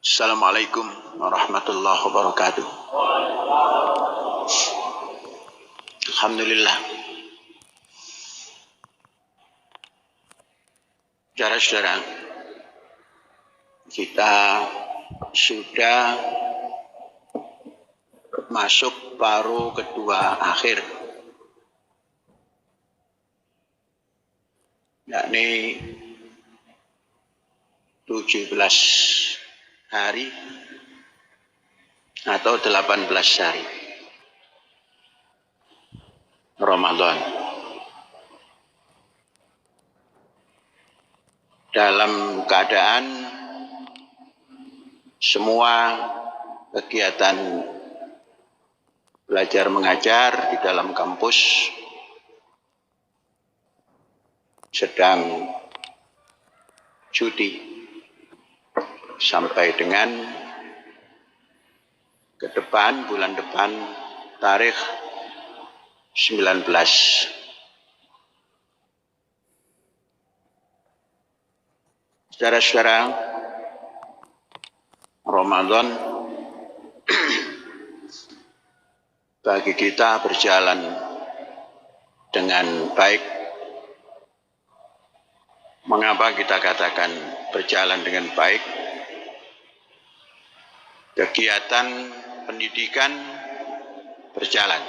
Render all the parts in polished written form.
Assalamualaikum warahmatullahi wabarakatuh. Alhamdulillah. Saudara-saudara, kita sudah masuk paruh kedua akhir, yakni 17 hari atau 18 hari Ramadan. Dalam keadaan semua kegiatan belajar mengajar di dalam kampus sedang cuti sampai dengan ke depan, bulan depan, tarikh 19. Saudara-saudara, Ramadan bagi kita berjalan dengan baik. Mengapa kita katakan berjalan dengan baik? Kegiatan pendidikan berjalan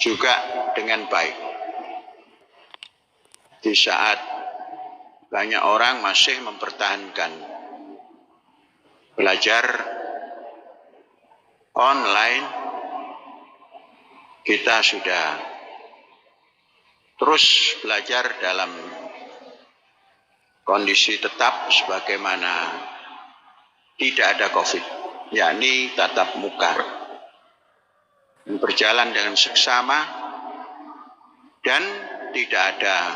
juga dengan baik. Di saat banyak orang masih mempertahankan belajar online, kita sudah terus belajar dalam kondisi tetap sebagaimana tidak ada COVID, yakni tatap muka, berjalan dengan seksama dan tidak ada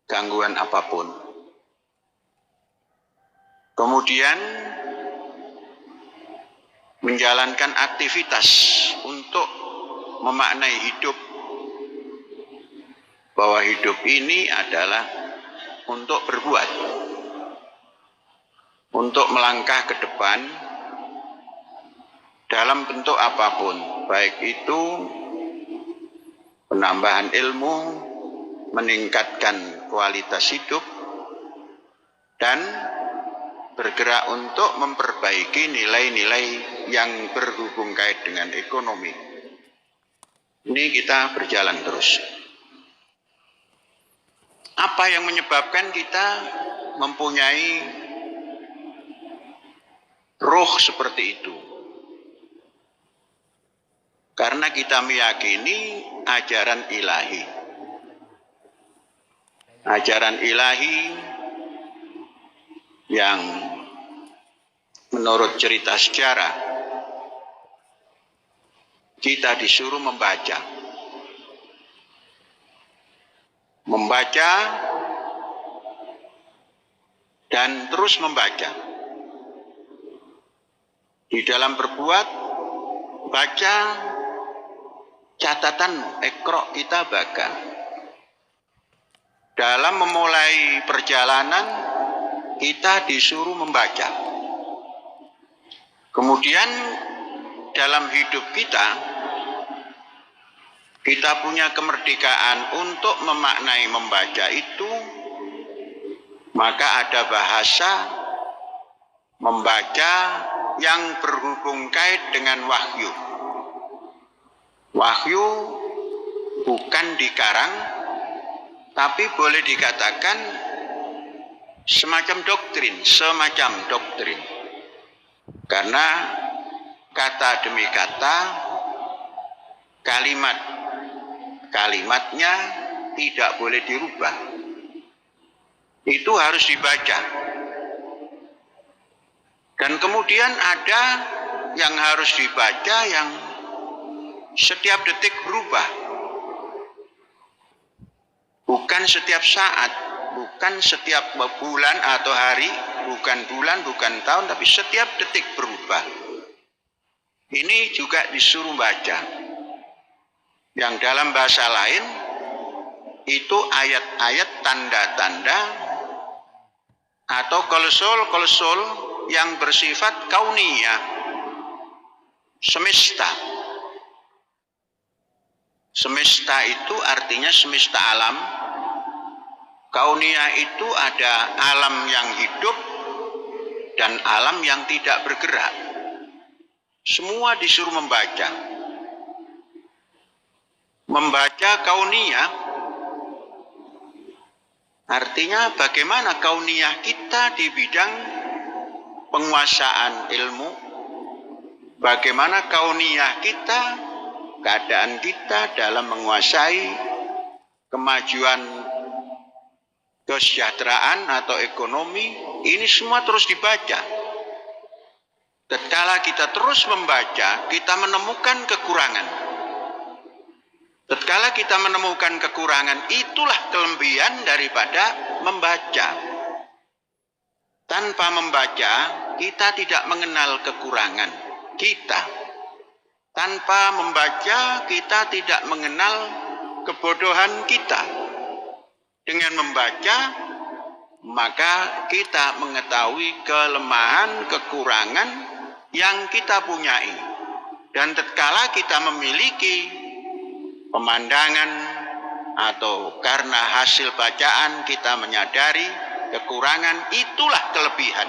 gangguan apapun. Kemudian menjalankan aktivitas untuk memaknai hidup, bahwa hidup ini adalah untuk berbuat, untuk melangkah ke depan dalam bentuk apapun, baik itu penambahan ilmu, meningkatkan kualitas hidup, dan bergerak untuk memperbaiki nilai-nilai yang berhubung kait dengan ekonomi. Ini kita berjalan terus. Apa yang menyebabkan kita mempunyai ruh seperti itu? Karena kita meyakini ajaran ilahi. Ajaran ilahi yang menurut cerita sejarah kita disuruh membaca dan terus membaca. Di dalam berbuat, baca, catatan Iqra kita baca. Dalam memulai perjalanan, kita disuruh membaca. Kemudian dalam hidup kita punya kemerdekaan untuk memaknai membaca itu, maka ada bahasa membaca yang berhubung kait dengan wahyu. Wahyu bukan dikarang, tapi boleh dikatakan semacam doktrin. Karena kata demi kata, kalimatnya tidak boleh dirubah. Itu harus dibaca. Dan kemudian ada yang harus dibaca yang setiap detik berubah. Bukan setiap saat, bukan setiap bulan atau hari, bukan bulan, bukan tahun, tapi setiap detik berubah. Ini juga disuruh baca. Yang dalam bahasa lain, itu ayat-ayat tanda-tanda atau klausul yang bersifat kauniyah, semesta. Semesta itu artinya semesta alam. Kauniyah itu ada alam yang hidup dan alam yang tidak bergerak. Semua disuruh membaca. Membaca kauniyah artinya bagaimana kauniyah kita di bidang penguasaan ilmu, bagaimana kauniyah kita, keadaan kita dalam menguasai kemajuan kesejahteraan atau ekonomi, ini semua terus dibaca. Tatkala kita terus membaca, kita menemukan kekurangan. Tatkala kita menemukan kekurangan, itulah kelebihan daripada membaca. Tanpa membaca, kita tidak mengenal kekurangan kita. Tanpa membaca, kita tidak mengenal kebodohan kita. Dengan membaca, maka kita mengetahui kelemahan, kekurangan yang kita punyai. Dan tatkala kita memiliki pemandangan atau karena hasil bacaan kita menyadari kekurangan, itulah kelebihan.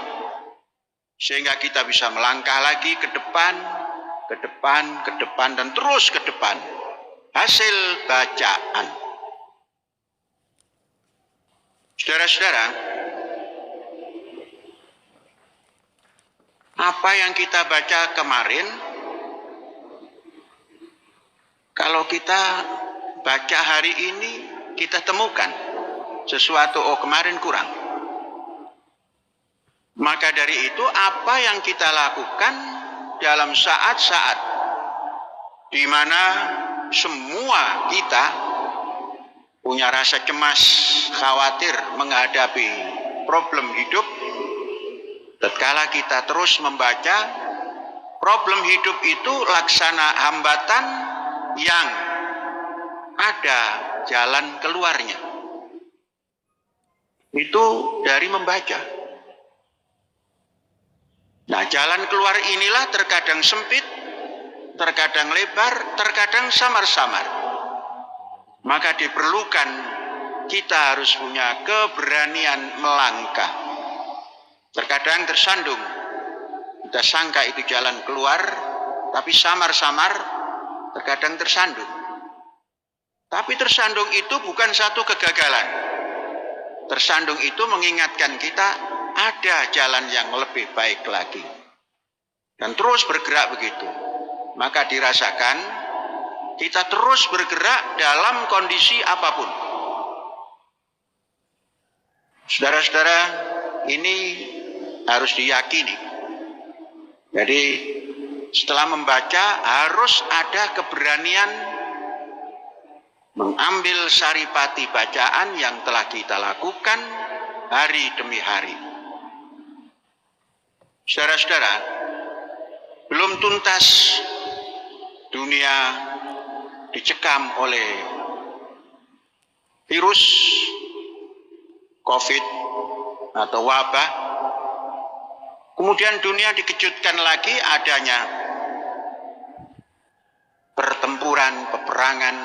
Sehingga kita bisa melangkah lagi ke depan, dan terus ke depan. Hasil bacaan. Saudara-saudara, apa yang kita baca kemarin, kalau kita baca hari ini, kita temukan sesuatu, kemarin kurang. Maka dari itu, apa yang kita lakukan dalam saat-saat di mana semua kita punya rasa cemas, khawatir menghadapi problem hidup, tatkala kita terus membaca, problem hidup itu laksana hambatan yang ada jalan keluarnya. Itu dari membaca. Nah, jalan keluar inilah terkadang sempit, terkadang lebar, terkadang samar-samar. Maka diperlukan kita harus punya keberanian melangkah. Terkadang tersandung, kita sangka itu jalan keluar, tapi samar-samar, terkadang tersandung. Tapi tersandung itu bukan satu kegagalan. Tersandung itu mengingatkan kita ada jalan yang lebih baik lagi. Dan terus bergerak begitu. Maka dirasakan kita terus bergerak dalam kondisi apapun. Saudara-saudara, ini harus diyakini. Jadi setelah membaca harus ada keberanian mengambil saripati bacaan yang telah kita lakukan hari demi hari. Saudara-saudara, belum tuntas dunia dicekam oleh virus COVID atau wabah. Kemudian dunia dikejutkan lagi adanya pertempuran, peperangan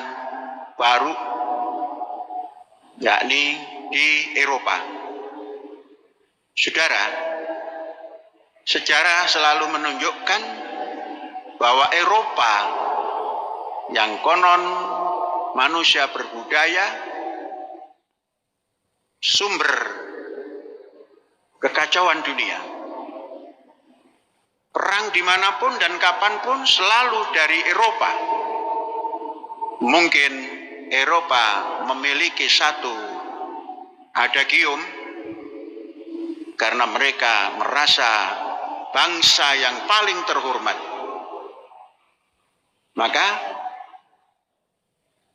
baru, yakni di Eropa. Saudara, sejarah selalu menunjukkan bahwa Eropa yang konon manusia berbudaya, sumber kekacauan dunia. Perang dimanapun dan kapanpun selalu dari Eropa. Mungkin Eropa memiliki satu adagium karena mereka merasa bangsa yang paling terhormat. Maka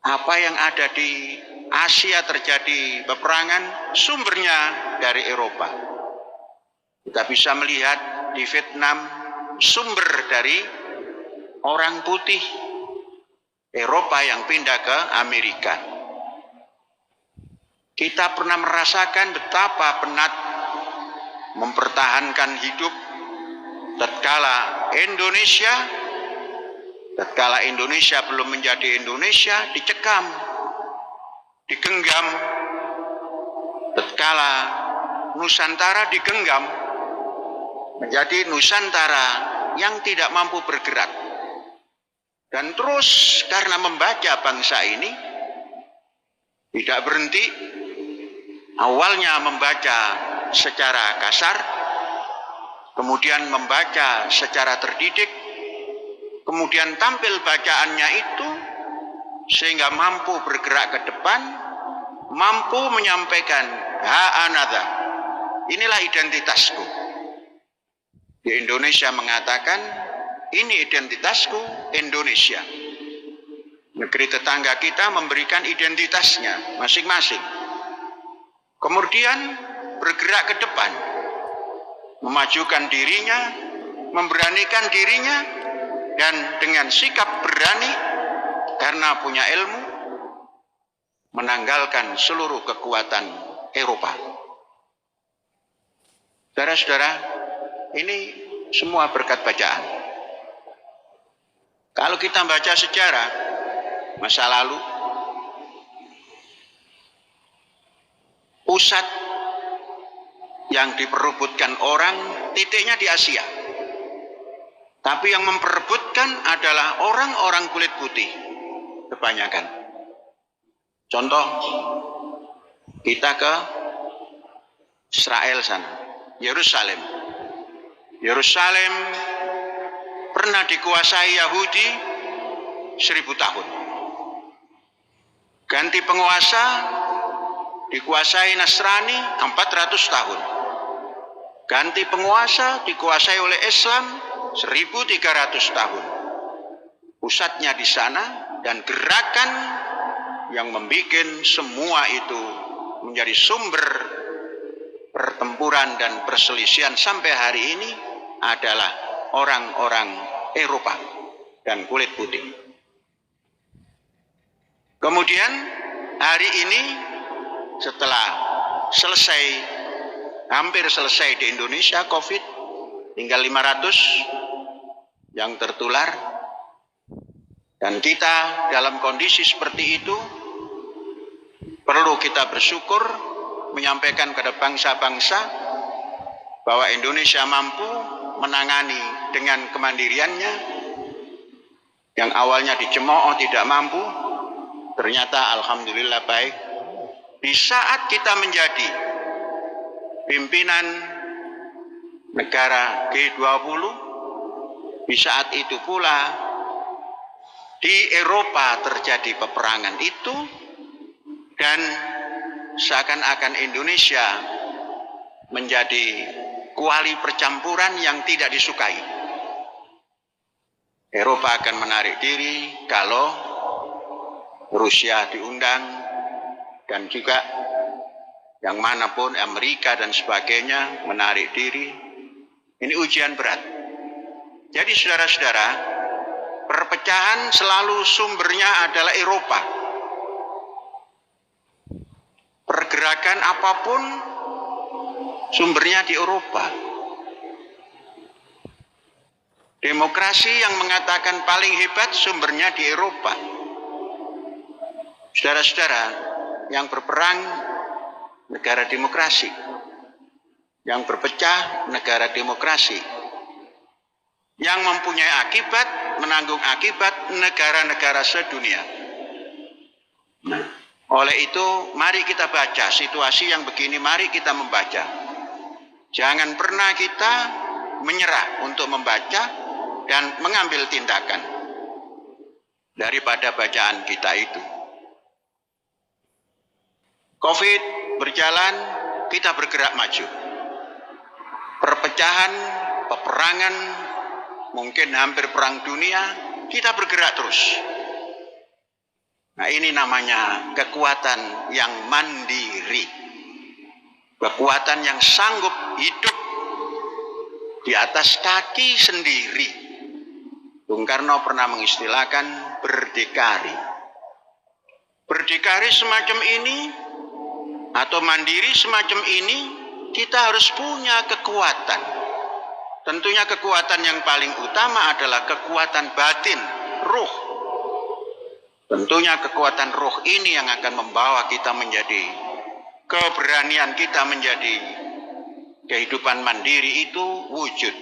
apa yang ada di Asia terjadi peperangan, sumbernya dari Eropa. Kita bisa melihat di Vietnam, sumber dari orang putih Eropa yang pindah ke Amerika. Kita pernah merasakan betapa penat mempertahankan hidup tatkala Indonesia belum menjadi Indonesia, dicekam, digenggam, tatkala Nusantara digenggam menjadi Nusantara yang tidak mampu bergerak. Dan terus karena membaca bangsa ini tidak berhenti, awalnya membaca secara kasar, kemudian membaca secara terdidik, kemudian tampil bacaannya itu sehingga mampu bergerak ke depan, mampu menyampaikan ha'anadha, inilah identitasku. Di Indonesia mengatakan, ini identitasku Indonesia. Negeri tetangga kita memberikan identitasnya masing-masing. Kemudian bergerak ke depan, memajukan dirinya, memberanikan dirinya, dan dengan sikap berani karena punya ilmu, menanggalkan seluruh kekuatan Eropa. Saudara-saudara, ini semua berkat bacaan. Kalau kita baca sejarah masa lalu, pusat yang diperebutkan orang titiknya di Asia. Tapi yang memperebutkan adalah orang-orang kulit putih kebanyakan. Contoh, kita ke Israel sana, Yerusalem. Yerusalem pernah dikuasai Yahudi 1000 tahun. Ganti penguasa, dikuasai Nasrani 400 tahun. Ganti penguasa, dikuasai oleh Islam 1300 tahun. Pusatnya di sana, dan gerakan yang membuat semua itu menjadi sumber pertempuran dan perselisihan sampai hari ini adalah orang-orang Eropa dan kulit putih. Kemudian hari ini setelah hampir selesai di Indonesia COVID, tinggal 500 yang tertular, dan kita dalam kondisi seperti itu perlu kita bersyukur, menyampaikan kepada bangsa-bangsa bahwa Indonesia mampu menangani dengan kemandiriannya yang awalnya dicemooh tidak mampu, ternyata alhamdulillah baik. Di saat kita menjadi pimpinan negara G20, di saat itu pula di Eropa terjadi peperangan itu, dan seakan-akan Indonesia menjadi kuali percampuran yang tidak disukai. Eropa akan menarik diri kalau Rusia diundang, dan juga yang manapun, Amerika dan sebagainya menarik diri. Ini ujian berat. Jadi saudara-saudara, perpecahan selalu sumbernya adalah Eropa. Pergerakan apapun sumbernya di Eropa. Demokrasi yang mengatakan paling hebat sumbernya di Eropa. Saudara-saudara, yang berperang negara demokrasi, yang berpecah negara demokrasi, yang mempunyai akibat, menanggung akibat negara-negara sedunia. Oleh itu, mari kita baca situasi yang begini, mari kita membaca. Jangan pernah kita menyerah untuk membaca dan mengambil tindakan daripada bacaan kita itu. COVID berjalan, kita bergerak maju. Perpecahan, peperangan, mungkin hampir perang dunia, kita bergerak terus. Nah, ini namanya kekuatan yang mandiri. Kekuatan yang sanggup hidup di atas kaki sendiri. Bung Karno pernah mengistilahkan berdikari. Berdikari semacam ini atau mandiri semacam ini kita harus punya kekuatan. Tentunya kekuatan yang paling utama adalah kekuatan batin, ruh. Tentunya kekuatan ruh ini yang akan membawa kita menjadi keberanian kita menjadi kehidupan mandiri itu wujud.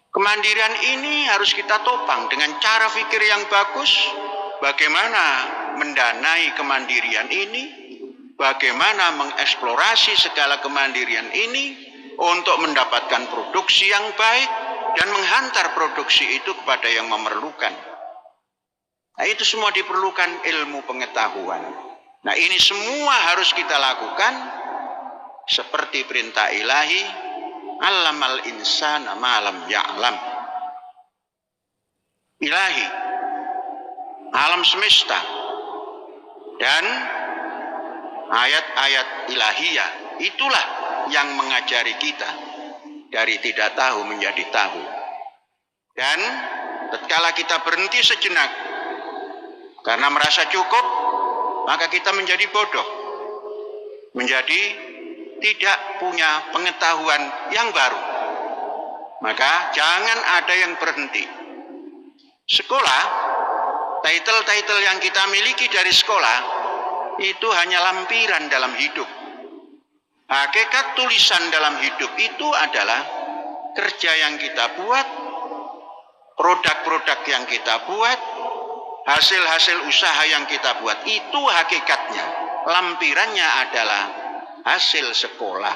Kemandirian ini harus kita topang dengan cara pikir yang bagus. Bagaimana mendanai kemandirian ini, bagaimana mengeksplorasi segala kemandirian ini untuk mendapatkan produksi yang baik dan menghantar produksi itu kepada yang memerlukan. Nah, itu semua diperlukan ilmu pengetahuan. Nah, ini semua harus kita lakukan seperti perintah ilahi, allamal insana ma lam ya'lam. Ilahi, alam semesta, dan ayat-ayat ilahiyah itulah yang mengajari kita dari tidak tahu menjadi tahu. Dan tatkala kita berhenti sejenak karena merasa cukup, maka kita menjadi bodoh, menjadi tidak punya pengetahuan yang baru. Maka jangan ada yang berhenti. Sekolah, title-title yang kita miliki dari sekolah itu hanya lampiran dalam hidup. Hakikat tulisan dalam hidup itu adalah kerja yang kita buat, produk-produk yang kita buat, hasil-hasil usaha yang kita buat. Itu hakikatnya. Lampirannya adalah hasil sekolah.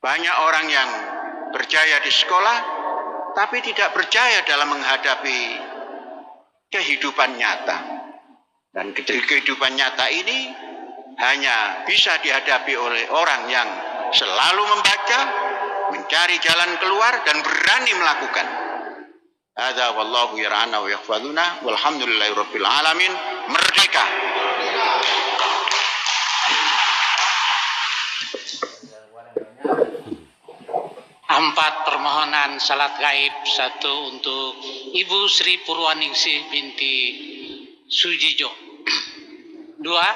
Banyak orang yang berjaya di sekolah, tapi tidak berjaya dalam menghadapi kehidupan nyata. Dan kehidupan nyata ini hanya bisa dihadapi oleh orang yang selalu membaca, mencari jalan keluar, dan berani melakukan. Hadza wallahu yar'ana wa yahfazuna walhamdulillahirabbil alamin. Merdeka. Empat permohonan salat gaib. Satu untuk Ibu Sri Purwaningsih binti Sujijo. Dua,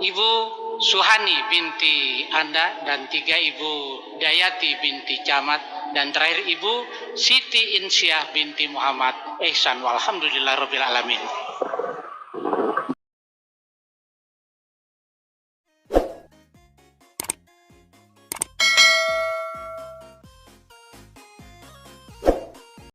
Ibu Suhani binti Anda. Dan tiga, Ibu Dayati binti Camat. Dan terakhir Ibu Siti Insyah binti Muhammad Ihsan. Walhamdulillahirabbil alamin.